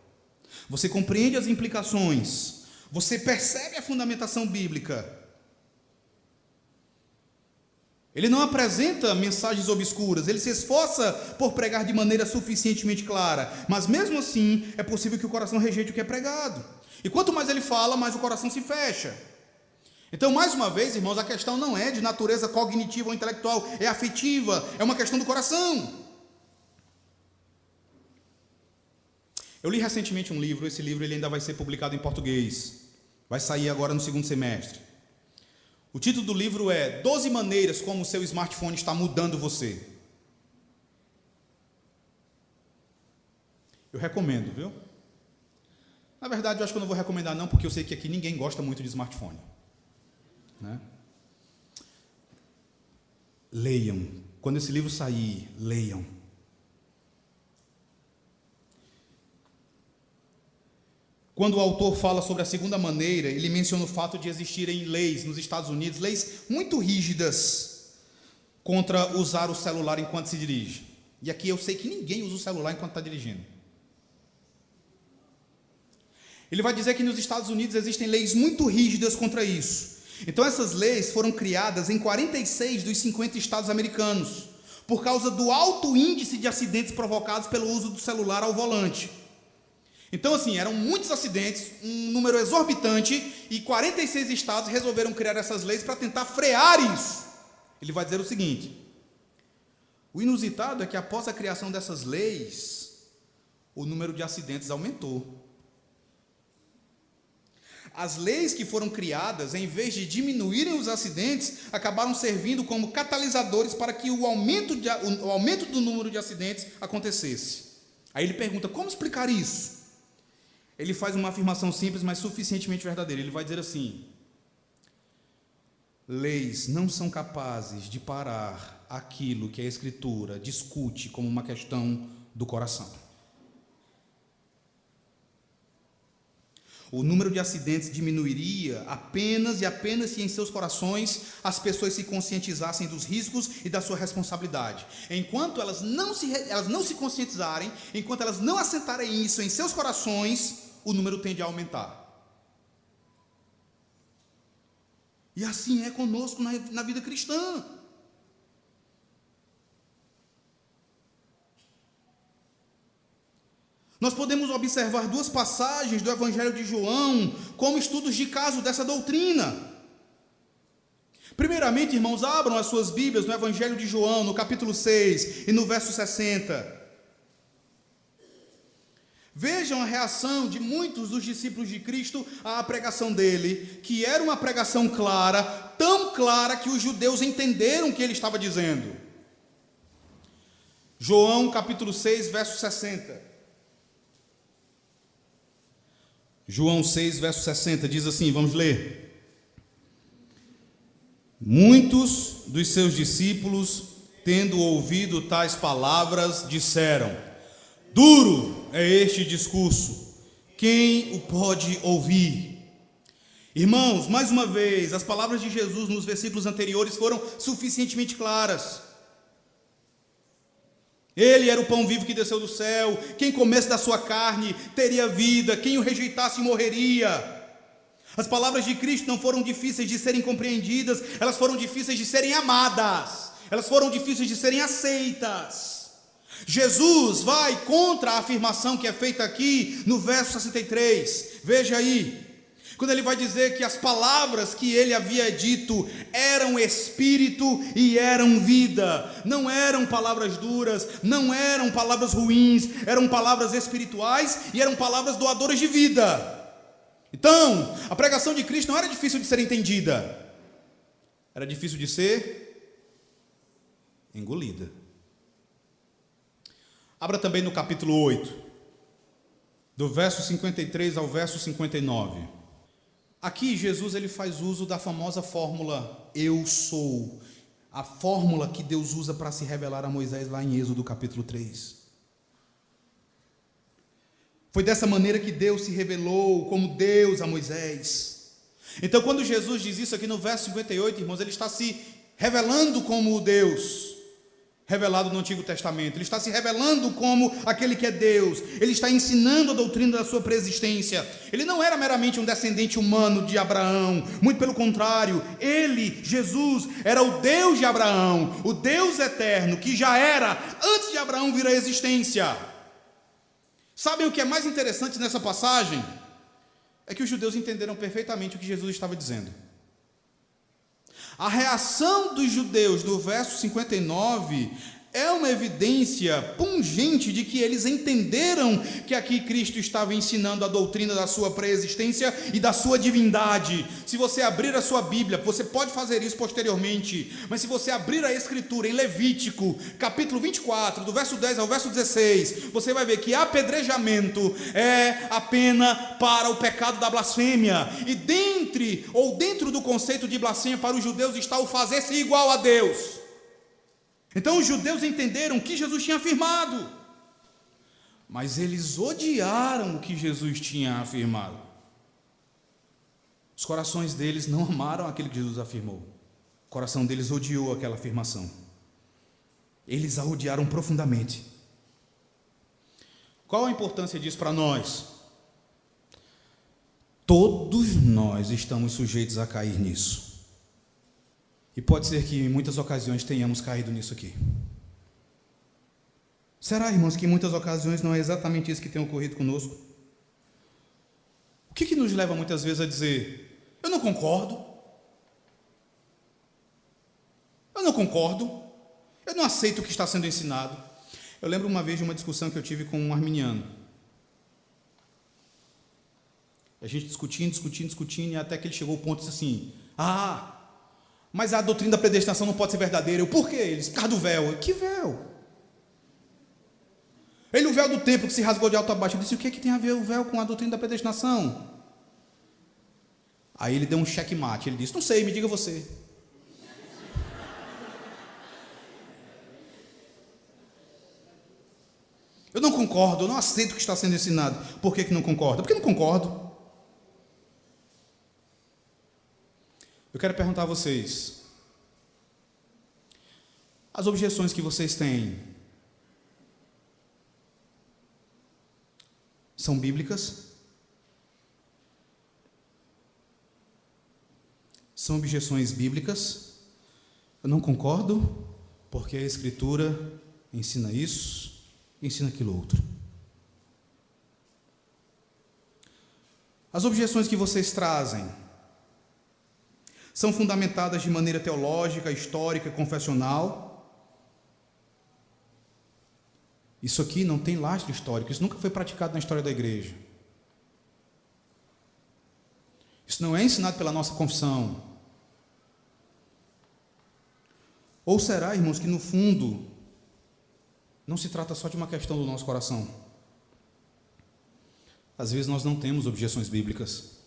Você compreende as implicações. Você percebe a fundamentação bíblica. Ele não apresenta mensagens obscuras, ele se esforça por pregar de maneira suficientemente clara, mas mesmo assim é possível que o coração rejeite o que é pregado. E quanto mais ele fala, mais o coração se fecha. Então, mais uma vez, irmãos, a questão não é de natureza cognitiva ou intelectual, é afetiva, é uma questão do coração. Eu li recentemente um livro, esse livro ele ainda vai ser publicado em português, vai sair agora no segundo semestre. O título do livro é 12 maneiras como o seu smartphone está mudando você. Eu recomendo, viu? Na verdade, eu acho que eu não vou recomendar não, porque eu sei que aqui ninguém gosta muito de smartphone, né? Leiam. Quando esse livro sair, leiam. Quando o autor fala sobre a segunda maneira, ele menciona o fato de existirem leis nos Estados Unidos, leis muito rígidas contra usar o celular enquanto se dirige. E aqui eu sei que ninguém usa o celular enquanto está dirigindo. Ele vai dizer que nos Estados Unidos existem leis muito rígidas contra isso. Então essas leis foram criadas em 46 dos 50 estados americanos, por causa do alto índice de acidentes provocados pelo uso do celular ao volante. Então, assim, eram muitos acidentes, um número exorbitante, e 46 estados resolveram criar essas leis para tentar frear isso. Ele vai dizer o seguinte: o inusitado é que após a criação dessas leis, o número de acidentes aumentou. As leis que foram criadas, em vez de diminuírem os acidentes, acabaram servindo como catalisadores para que o aumento do número de acidentes acontecesse. Aí ele pergunta: como explicar isso? Ele faz uma afirmação simples, mas suficientemente verdadeira. Ele vai dizer assim: leis não são capazes de parar aquilo que a Escritura discute como uma questão do coração. O número de acidentes diminuiria apenas se em seus corações as pessoas se conscientizassem dos riscos e da sua responsabilidade. Enquanto elas não se conscientizarem, enquanto elas não assentarem isso em seus corações, o número tende a aumentar. E assim é conosco na vida cristã. Nós podemos observar duas passagens do Evangelho de João como estudos de caso dessa doutrina. Primeiramente, irmãos, abram as suas Bíblias no Evangelho de João, no capítulo 6 e no verso 60. Vejam a reação de muitos dos discípulos de Cristo à pregação dele, que era uma pregação clara, tão clara que os judeus entenderam o que ele estava dizendo. João capítulo 6, verso 60. João 6, verso 60, diz assim, vamos ler. Muitos dos seus discípulos, tendo ouvido tais palavras, disseram: duro é este discurso, quem o pode ouvir? Irmãos, mais uma vez, as palavras de Jesus nos versículos anteriores foram suficientemente claras. Ele era o pão vivo que desceu do céu. Quem comesse da sua carne teria vida. Quem o rejeitasse morreria. As palavras de Cristo não foram difíceis de serem compreendidas. Elas foram difíceis de serem amadas. Elas foram difíceis de serem aceitas. Jesus vai contra a afirmação que é feita aqui no verso 63. Veja aí. Quando ele vai dizer que as palavras que ele havia dito eram espírito e eram vida. Não eram palavras duras, não eram palavras ruins, eram palavras espirituais e eram palavras doadoras de vida. Então, a pregação de Cristo não era difícil de ser entendida, era difícil de ser engolida. Abra também no capítulo 8, do verso 53 ao verso 59. Aqui Jesus ele faz uso da famosa fórmula eu sou, a fórmula que Deus usa para se revelar a Moisés lá em Êxodo capítulo 3. Foi dessa maneira que Deus se revelou como Deus a Moisés. Então quando Jesus diz isso aqui no verso 58, irmãos, ele está se revelando como o Deus revelado no Antigo Testamento. Ele está se revelando como aquele que é Deus. Ele está ensinando a doutrina da sua preexistência. Ele não era meramente um descendente humano de Abraão. Muito pelo contrário. Ele, Jesus, era o Deus de Abraão. O Deus eterno que já era antes de Abraão vir à existência. Sabem o que é mais interessante nessa passagem? É que os judeus entenderam perfeitamente o que Jesus estava dizendo. A reação dos judeus do verso 59 é uma evidência pungente de que eles entenderam que aqui Cristo estava ensinando a doutrina da sua preexistência e da sua divindade. Se você abrir a sua Bíblia, você pode fazer isso posteriormente, mas se você abrir a Escritura em Levítico, capítulo 24, do verso 10 ao verso 16, você vai ver que apedrejamento é a pena para o pecado da blasfêmia, e dentro do conceito de blasfêmia para os judeus está o fazer-se igual a Deus. Então os judeus entenderam o que Jesus tinha afirmado, mas eles odiaram o que Jesus tinha afirmado. Os corações deles não amaram aquilo que Jesus afirmou. O coração deles odiou aquela afirmação. Eles a odiaram profundamente. Qual a importância disso para nós? Todos nós estamos sujeitos a cair nisso. E pode ser que em muitas ocasiões tenhamos caído nisso aqui. Será, irmãos, que em muitas ocasiões não é exatamente isso que tem ocorrido conosco? O que nos leva muitas vezes a dizer: eu não concordo, eu não aceito o que está sendo ensinado? Eu lembro uma vez de uma discussão que eu tive com um arminiano. A gente discutindo, e até que ele chegou ao ponto de dizer assim: mas a doutrina da predestinação não pode ser verdadeira. Por quê? Eles, por causa do véu. Que véu? O véu do templo que se rasgou de alto a baixo. Eu disse: o que tem a ver o véu com a doutrina da predestinação? Aí ele deu um checkmate. Ele disse: não sei, me diga você. Eu não concordo, eu não aceito o que está sendo ensinado. Por que não concorda? Porque não concordo. Eu quero perguntar a vocês: as objeções que vocês têm são bíblicas? São objeções bíblicas? Eu não concordo, porque a Escritura ensina isso, ensina aquilo outro. As objeções que vocês trazem são fundamentadas de maneira teológica, histórica, confessional? Isso aqui não tem lastro histórico, isso nunca foi praticado na história da igreja. Isso não é ensinado pela nossa confissão. Ou será, irmãos, que no fundo não se trata só de uma questão do nosso coração? Às vezes nós não temos objeções bíblicas.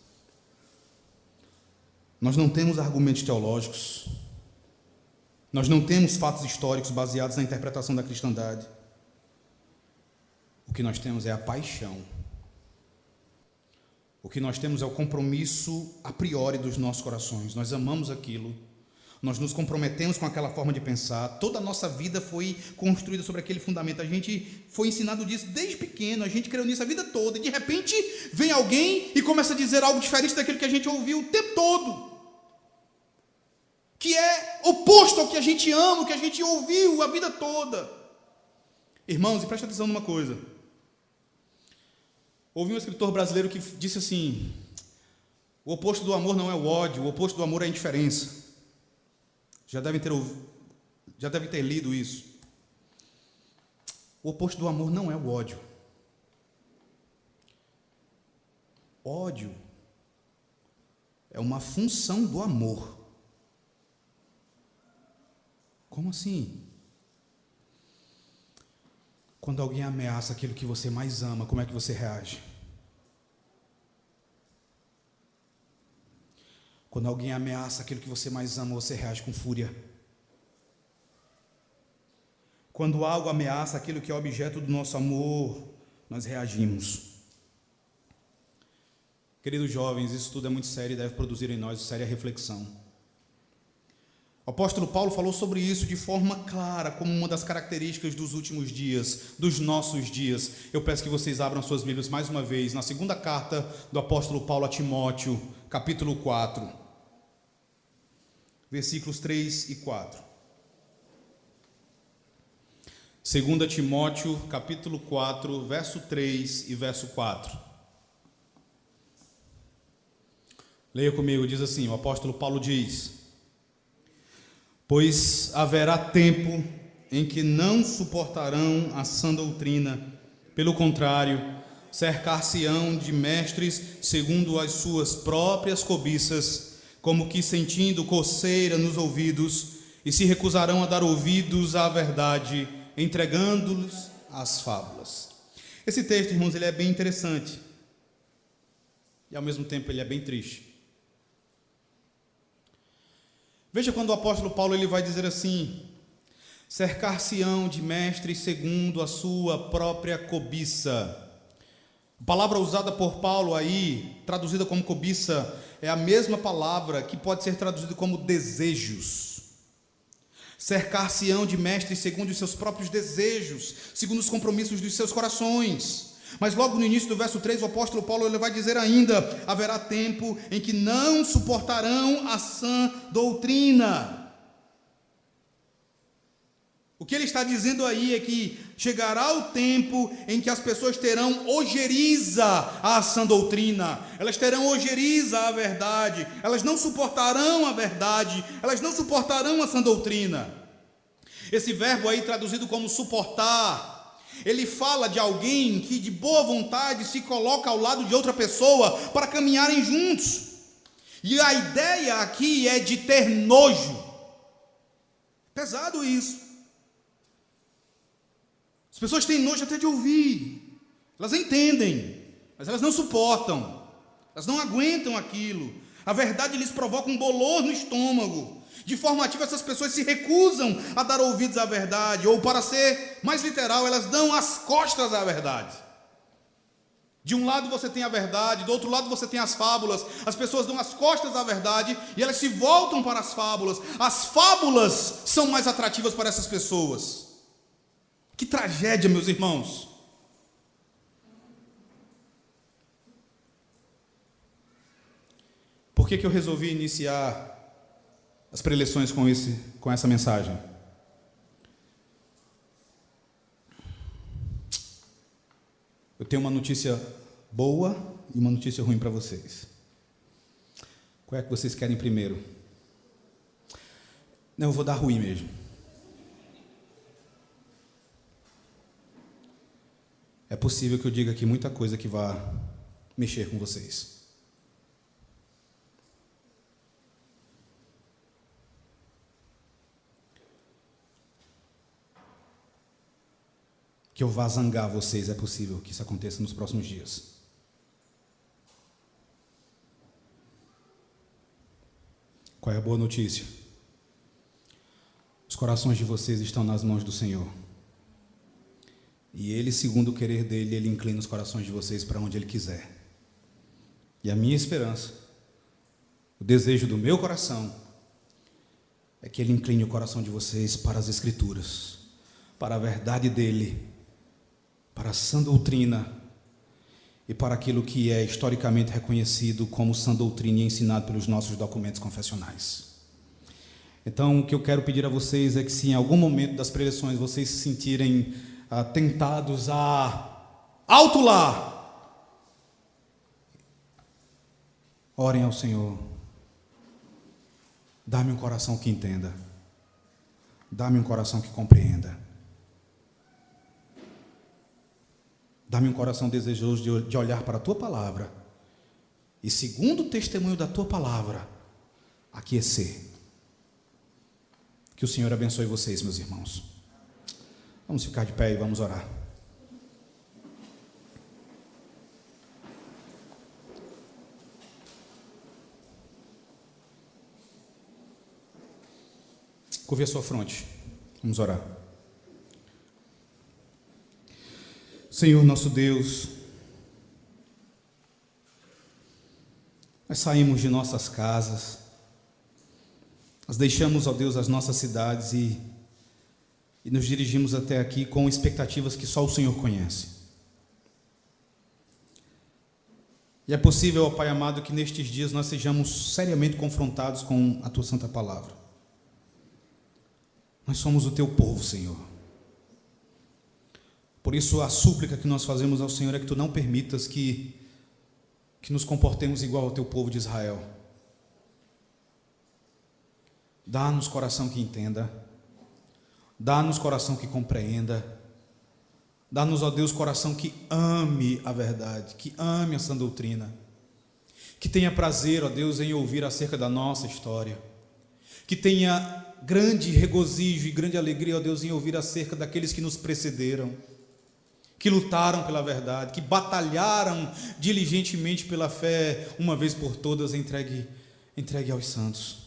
Nós não temos argumentos teológicos. Nós não temos fatos históricos baseados na interpretação da cristandade. O que nós temos é a paixão. O que nós temos é o compromisso a priori dos nossos corações. Nós amamos aquilo. Nós nos comprometemos com aquela forma de pensar. Toda a nossa vida foi construída sobre aquele fundamento. A gente foi ensinado disso desde pequeno. A gente creu nisso a vida toda. E de repente vem alguém e começa a dizer algo diferente daquilo que a gente ouviu o tempo todo, que é oposto ao que a gente ama, o que a gente ouviu a vida toda. Irmãos, e preste atenção numa coisa. Ouvi um escritor brasileiro que disse assim: o oposto do amor não é o ódio, o oposto do amor é a indiferença. Já devem ter lido isso. O oposto do amor não é o ódio. Ódio é uma função do amor. Como assim? Quando alguém ameaça aquilo que você mais ama, como é que você reage? Quando alguém ameaça aquilo que você mais ama, você reage com fúria. Quando algo ameaça aquilo que é objeto do nosso amor, nós reagimos. Queridos jovens, isso tudo é muito sério e deve produzir em nós séria reflexão. O apóstolo Paulo falou sobre isso de forma clara, como uma das características dos últimos dias, dos nossos dias. Eu peço que vocês abram suas Bíblias mais uma vez, na segunda carta do apóstolo Paulo a Timóteo, capítulo 4, versículos 3 e 4. 2 Timóteo, capítulo 4, verso 3 e verso 4. Leia comigo, diz assim, o apóstolo Paulo diz: pois haverá tempo em que não suportarão a sã doutrina, pelo contrário, cercar-se-ão de mestres segundo as suas próprias cobiças, como que sentindo coceira nos ouvidos, e se recusarão a dar ouvidos à verdade, entregando-lhes as fábulas. Esse texto, irmãos, ele é bem interessante, e ao mesmo tempo ele é bem triste. Veja quando o apóstolo Paulo ele vai dizer assim: cercar-se-ão de mestres segundo a sua própria cobiça. A palavra usada por Paulo aí, traduzida como cobiça, é a mesma palavra que pode ser traduzida como desejos. Cercar-se-ão de mestres segundo os seus próprios desejos, segundo os compromissos dos seus corações. Mas logo no início do verso 3, o apóstolo Paulo ele vai dizer ainda: haverá tempo em que não suportarão a sã doutrina. O que ele está dizendo aí é que chegará o tempo em que as pessoas terão ojeriza à sã doutrina, elas terão ojeriza à verdade, elas não suportarão a verdade, elas não suportarão a sã doutrina. Esse verbo aí traduzido como suportar, ele fala de alguém que de boa vontade se coloca ao lado de outra pessoa para caminharem juntos. E a ideia aqui é de ter nojo. Pesado isso. As pessoas têm nojo até de ouvir. Elas entendem, mas elas não suportam. Elas não aguentam aquilo. A verdade lhes provoca um bolor no estômago. De forma ativa, essas pessoas se recusam a dar ouvidos à verdade. Ou, para ser mais literal, elas dão as costas à verdade. De um lado você tem a verdade, do outro lado você tem as fábulas. As pessoas dão as costas à verdade e elas se voltam para as fábulas. As fábulas são mais atrativas para essas pessoas. Que tragédia, meus irmãos. Por que eu resolvi iniciar as preleções com essa mensagem? Eu tenho uma notícia boa e uma notícia ruim para vocês. Qual é que vocês querem primeiro? Não, eu vou dar ruim mesmo. É possível que eu diga aqui muita coisa que vá mexer com vocês. Que eu vá zangar vocês, é possível que isso aconteça nos próximos dias. Qual é a boa notícia? Os corações de vocês estão nas mãos do Senhor. E Ele, segundo o querer dEle, Ele inclina os corações de vocês para onde Ele quiser. E a minha esperança, o desejo do meu coração, é que Ele incline o coração de vocês para as Escrituras, para a verdade dEle, para a sã doutrina e para aquilo que é historicamente reconhecido como sã doutrina e ensinado pelos nossos documentos confessionais. Então, o que eu quero pedir a vocês é que, se em algum momento das preleções vocês se sentirem tentados a autular, orem ao Senhor. Dá-me um coração que entenda. Dá-me um coração que compreenda. Dá-me um coração desejoso de olhar para a Tua palavra e, segundo o testemunho da Tua palavra, aquecer. Que o Senhor abençoe vocês, meus irmãos. Vamos ficar de pé e vamos orar. Curve a sua fronte. Vamos orar. Senhor nosso Deus, nós saímos de nossas casas, nós deixamos, ó Deus, as nossas cidades e nos dirigimos até aqui com expectativas que só o Senhor conhece. E é possível, ó Pai amado, que nestes dias nós sejamos seriamente confrontados com a Tua Santa Palavra. Nós somos o Teu povo, Senhor. Por isso a súplica que nós fazemos ao Senhor é que Tu não permitas que nos comportemos igual ao Teu povo de Israel. Dá-nos coração que entenda. Dá-nos coração que compreenda. Dá-nos, ó Deus, coração que ame a verdade, que ame a sã doutrina, que tenha prazer, ó Deus, em ouvir acerca da nossa história, que tenha grande regozijo e grande alegria, ó Deus, em ouvir acerca daqueles que nos precederam, que lutaram pela verdade, que batalharam diligentemente pela fé, uma vez por todas entregue aos santos.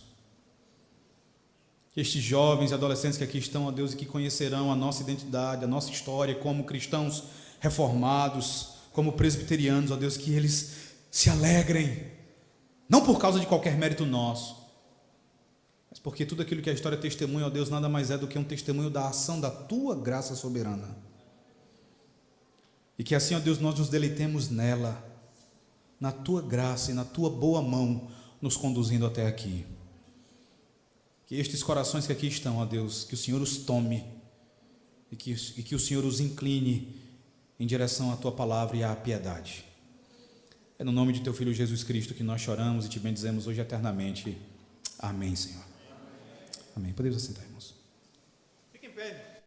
Estes jovens e adolescentes que aqui estão, ó Deus, e que conhecerão a nossa identidade, a nossa história como cristãos reformados, como presbiterianos, ó Deus, que eles se alegrem, não por causa de qualquer mérito nosso, mas porque tudo aquilo que a história testemunha, ó Deus, nada mais é do que um testemunho da ação da Tua graça soberana. E que assim, ó Deus, nós nos deleitemos nela, na Tua graça e na Tua boa mão, nos conduzindo até aqui. Que estes corações que aqui estão, ó Deus, que o Senhor os tome e que o Senhor os incline em direção à tua palavra e à piedade. É no nome de teu Filho Jesus Cristo que nós choramos e te bendizemos hoje eternamente. Amém, Senhor. Amém. Podemos assentar, irmãos. Fiquem em pé.